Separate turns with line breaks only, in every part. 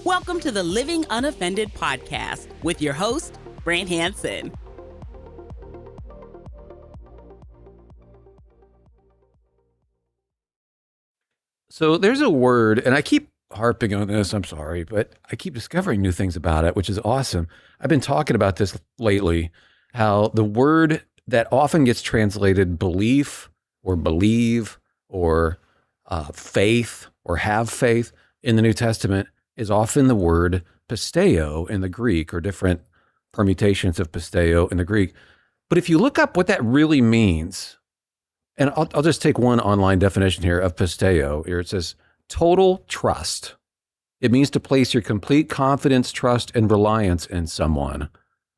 Welcome to the Living Unoffended podcast with your host, Brant Hansen.
So there's a word, and I keep harping on this, I'm sorry, but I keep discovering new things about it, which is awesome. I've been talking about this lately, how the word that often gets translated belief or believe or faith or have faith in the New Testament is often the word pisteo in the Greek, or different permutations of pisteo in the Greek. But if you look up what that really means, and I'll just take one online definition here of pisteo. Here it says, total trust. It means to place your complete confidence, trust, and reliance in someone.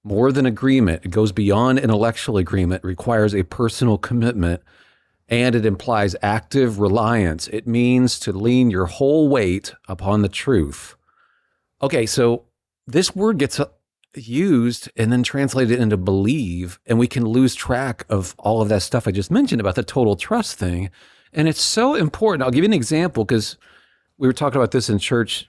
More than agreement, it goes beyond intellectual agreement, requires a personal commitment, and it implies active reliance. It means to lean your whole weight upon the truth. Okay, so this word gets used and then translated into believe, and we can lose track of all of that stuff I just mentioned about the total trust thing. And it's so important. I'll give you an example, because we were talking about this in church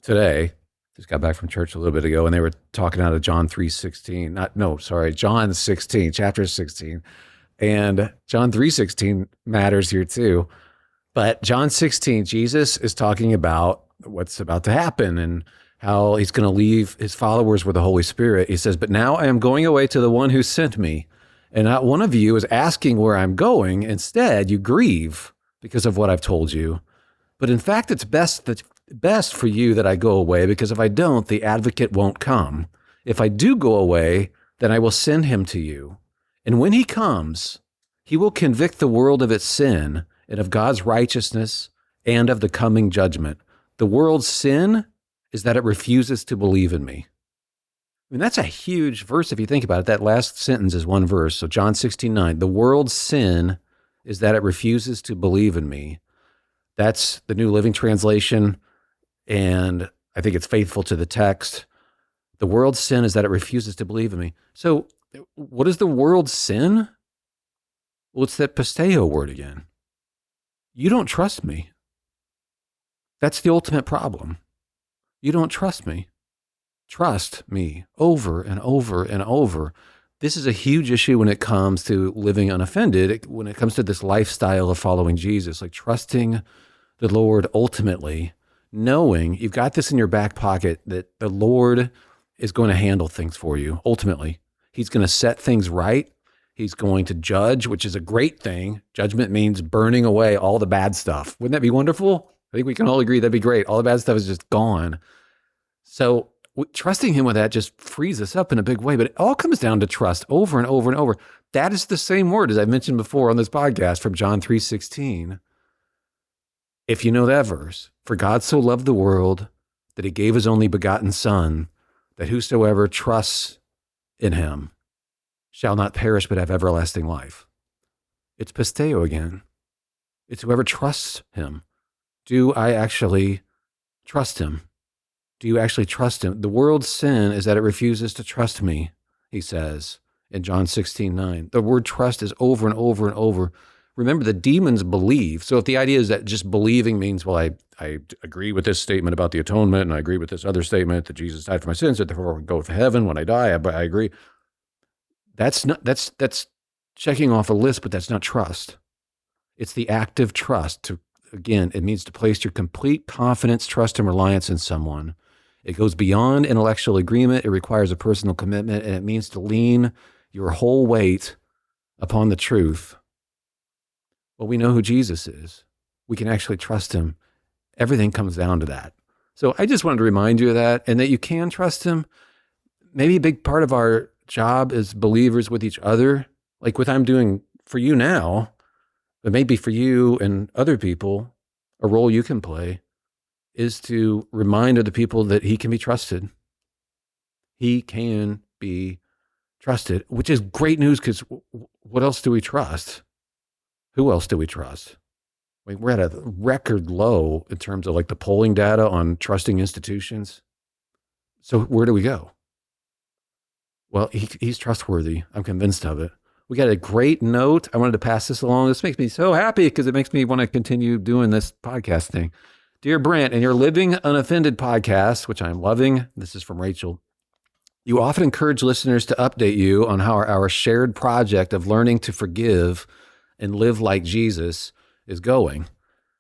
today. Just got back from church a little bit ago, and they were talking out of John 3:16. John 16, chapter 16. And John 3:16 matters here too. But John 16, Jesus is talking about what's about to happen and how he's going to leave his followers with the Holy Spirit. He says, but now I am going away to the one who sent me. And not one of you is asking where I'm going. Instead, you grieve because of what I've told you. But in fact, it's best for you that I go away, because if I don't, the advocate won't come. If I do go away, then I will send him to you. And when he comes, he will convict the world of its sin and of God's righteousness and of the coming judgment. The world's sin is that it refuses to believe in me. I mean, that's a huge verse if you think about it. That last sentence is one verse. So John 16:9, the world's sin is that it refuses to believe in me. That's the New Living Translation, and I think it's faithful to the text. The world's sin is that it refuses to believe in me. So what is the world's sin? Well, it's that pisteo word again. You don't trust me. That's the ultimate problem. You don't trust me. Trust me over and over and over. This is a huge issue when it comes to living unoffended, when it comes to this lifestyle of following Jesus, like trusting the Lord ultimately, knowing you've got this in your back pocket, that the Lord is going to handle things for you ultimately. He's going to set things right. He's going to judge, which is a great thing. Judgment means burning away all the bad stuff. Wouldn't that be wonderful? I think we can all agree that'd be great. All the bad stuff is just gone. So trusting him with that just frees us up in a big way. But it all comes down to trust over and over and over. That is the same word, as I mentioned before on this podcast, from John 3:16. If you know that verse, for God so loved the world that he gave his only begotten Son, that whosoever trusts in him shall not perish but have everlasting life. It's pisteo again. It's whoever trusts him. Do I actually trust him? Do you actually trust him? The world's sin is that it refuses to trust me, he says in John 16:9. The word trust is over and over and over. Remember, the demons believe. So if the idea is that just believing means, well, I agree with this statement about the atonement, and I agree with this other statement that Jesus died for my sins, that therefore I go to heaven when I die, I agree. That's checking off a list, but that's not trust. It's the active trust. Again, it means to place your complete confidence, trust, and reliance in someone. It goes beyond intellectual agreement. It requires a personal commitment, and it means to lean your whole weight upon the truth. Well, we know who Jesus is. We can actually trust him. Everything comes down to that. So I just wanted to remind you of that, and that you can trust him. Maybe a big part of our job as believers with each other, like what I'm doing for you now, but maybe for you and other people, a role you can play is to remind other people that he can be trusted. He can be trusted, which is great news, because what else do we trust? Who else do we trust? I mean, we're at a record low in terms of like the polling data on trusting institutions. So where do we go? Well, he's trustworthy. I'm convinced of it. We got a great note. I wanted to pass this along. This makes me so happy because it makes me want to continue doing this podcast thing. Dear Brant, in your Living Unoffended podcast, which I'm loving, this is from Rachel, you often encourage listeners to update you on how our shared project of learning to forgive and live like Jesus is going.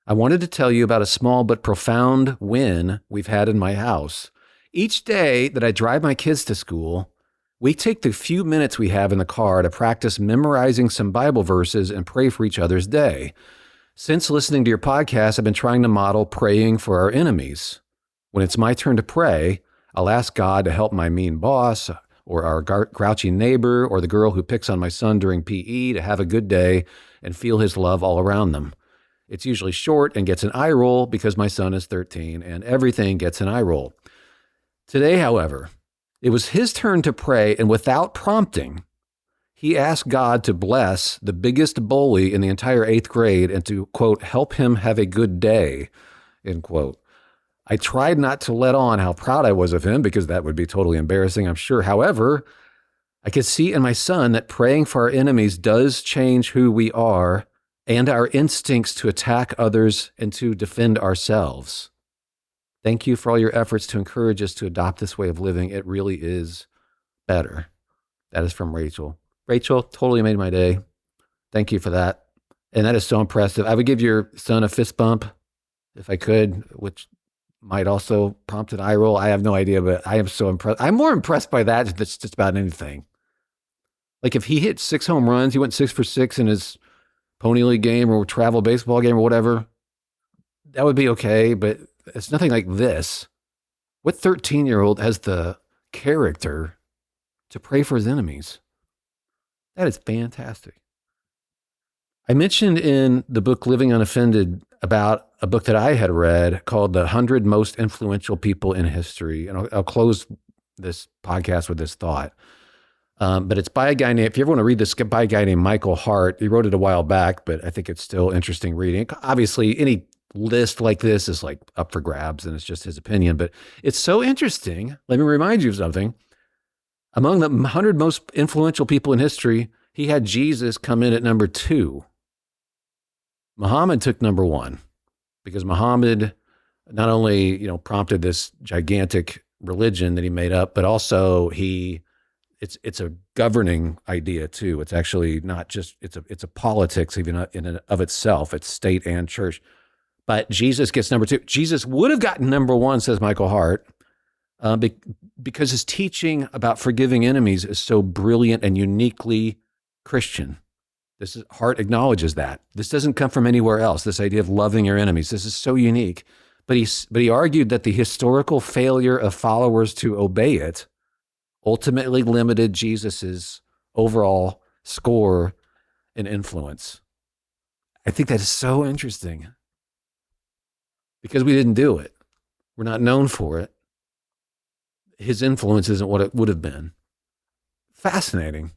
I wanted to tell you about a small but profound win we've had in my house. Each day that I drive my kids to school, we take the few minutes we have in the car to practice memorizing some Bible verses and pray for each other's day. Since listening to your podcast, I've been trying to model praying for our enemies. When it's my turn to pray, I'll ask God to help my mean boss or our grouchy neighbor or the girl who picks on my son during PE to have a good day and feel his love all around them. It's usually short and gets an eye roll because my son is 13 and everything gets an eye roll. Today, however, it was his turn to pray, and without prompting, he asked God to bless the biggest bully in the entire 8th grade and to, quote, help him have a good day, end quote. I tried not to let on how proud I was of him because that would be totally embarrassing, I'm sure. However, I could see in my son that praying for our enemies does change who we are and our instincts to attack others and to defend ourselves. Thank you for all your efforts to encourage us to adopt this way of living. It really is better. That is from Rachel. Rachel, totally made my day. Thank you for that. And that is so impressive. I would give your son a fist bump if I could, which might also prompt an eye roll. I have no idea, but I am so impressed. I'm more impressed by that than just about anything. Like if he hit 6 home runs, he went 6 for 6 in his Pony League game or travel baseball game or whatever, that would be okay, but it's nothing like this. What 13-year-old has the character to pray for his enemies? That is fantastic. I mentioned in the book Living Unoffended about a book that I had read called The 100 Most Influential People in History, and I'll close this podcast with this thought. But it's by a guy named, if you ever want to read this, by a guy named Michael Hart. He wrote it a while back, but I think it's still interesting reading. Obviously, any list like this is like up for grabs and it's just his opinion, but it's so interesting. Let me remind you of something. Among the 100 most influential people in history, he had Jesus come in at number 2. Muhammad took number 1 because Muhammad not only, prompted this gigantic religion that he made up, but also it's a governing idea too. It's actually not just, it's a politics even in and of itself. It's state and church. But Jesus gets number 2. Jesus would have gotten number 1, says Michael Hart, because his teaching about forgiving enemies is so brilliant and uniquely Christian. Hart acknowledges that. This doesn't come from anywhere else, this idea of loving your enemies. This is so unique. But he argued that the historical failure of followers to obey it ultimately limited Jesus's overall score and influence. I think that is so interesting because we didn't do it. We're not known for it. His influence isn't what it would have been. Fascinating.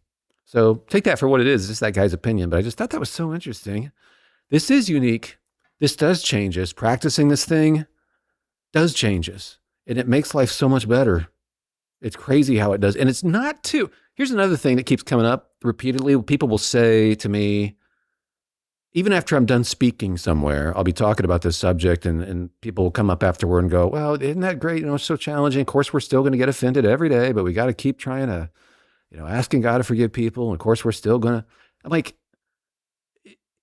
So take that for what it is. It's just that guy's opinion, but I just thought that was so interesting. This is unique. This does change us. Practicing this thing does change us, and it makes life so much better. It's crazy how it does. And it's not too. Here's another thing that keeps coming up repeatedly. People will say to me, even after I'm done speaking somewhere, I'll be talking about this subject and people will come up afterward and go, well, isn't that great? It's so challenging. Of course, we're still going to get offended every day, but we got to keep trying to, asking God to forgive people. And of course, we're still going to, I'm like,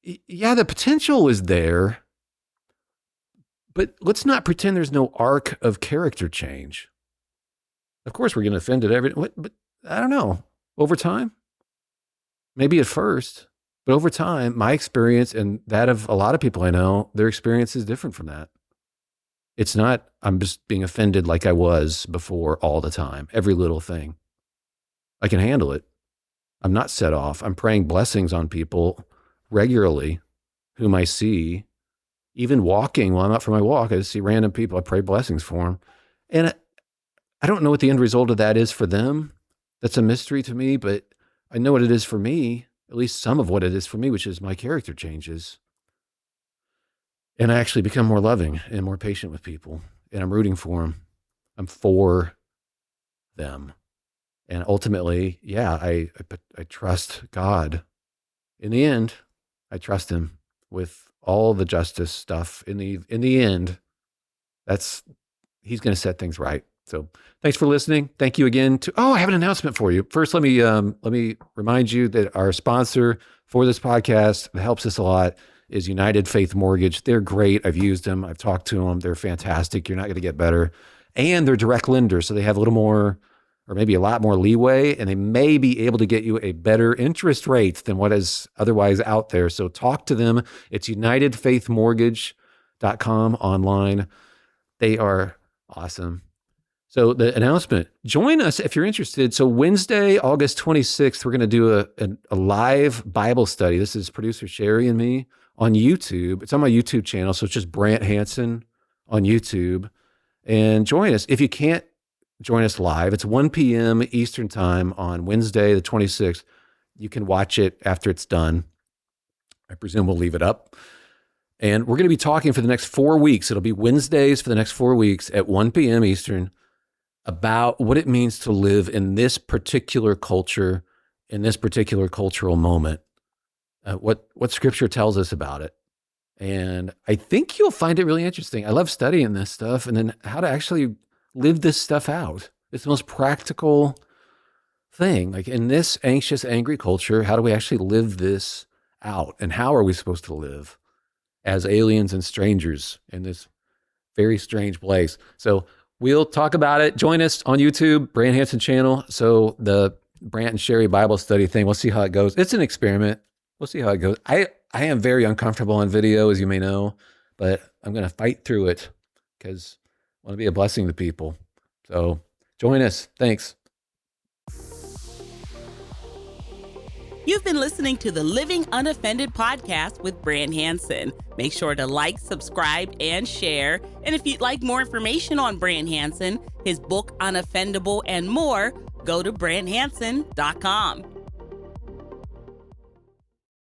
yeah, the potential is there, but let's not pretend there's no arc of character change. Of course, we're getting offended but I don't know. Over time, maybe at first, but over time, my experience and that of a lot of people I know, their experience is different from that. It's not, I'm just being offended like I was before all the time, every little thing. I can handle it. I'm not set off. I'm praying blessings on people regularly whom I see, even walking while I'm out for my walk. I just see random people. I pray blessings for them. And I don't know what the end result of that is for them. That's a mystery to me, but I know what it is for me, at least some of what it is for me, which is my character changes. And I actually become more loving and more patient with people. And I'm rooting for them. I'm for them. And ultimately, yeah, I trust God. In the end, I trust him with all the justice stuff. In the end, He's going to set things right. So thanks for listening. Thank you again I have an announcement for you. First, let me remind you that our sponsor for this podcast that helps us a lot is United Faith Mortgage. They're great. I've used them. I've talked to them. They're fantastic. You're not going to get better. And they're direct lenders. So they have a little more, or maybe a lot more leeway, and they may be able to get you a better interest rate than what is otherwise out there. So talk to them. It's UnitedFaithMortgage.com online. They are awesome. So the announcement, join us if you're interested. So Wednesday, August 26th, we're going to do a live Bible study. This is producer Sherry and me on YouTube. It's on my YouTube channel. So it's just Brant Hansen on YouTube. And join us. If you can't join us live, it's 1 p.m. Eastern time on Wednesday, the 26th. You can watch it after it's done. I presume we'll leave it up. And we're going to be talking for the next 4 weeks. It'll be Wednesdays for the next 4 weeks at 1 p.m. Eastern about what it means to live in this particular culture, in this particular cultural moment, what Scripture tells us about it. And I think you'll find it really interesting. I love studying this stuff and then how to actually live this stuff out. It's the most practical thing. Like in this anxious, angry culture, how do we actually live this out? And how are we supposed to live as aliens and strangers in this very strange place? So we'll talk about it. Join us on YouTube, Brant Hansen channel. So the Brant and Sherry Bible study thing, we'll see how it goes. It's an experiment. We'll see how it goes. I am very uncomfortable on video, as you may know, but I'm going to fight through it because I want to be a blessing to people. So join us. Thanks.
You've been listening to the Living Unoffended podcast with Brant Hansen. Make sure to like, subscribe, and share. And if you'd like more information on Brant Hansen, his book Unoffendable, and more, go to branthansen.com.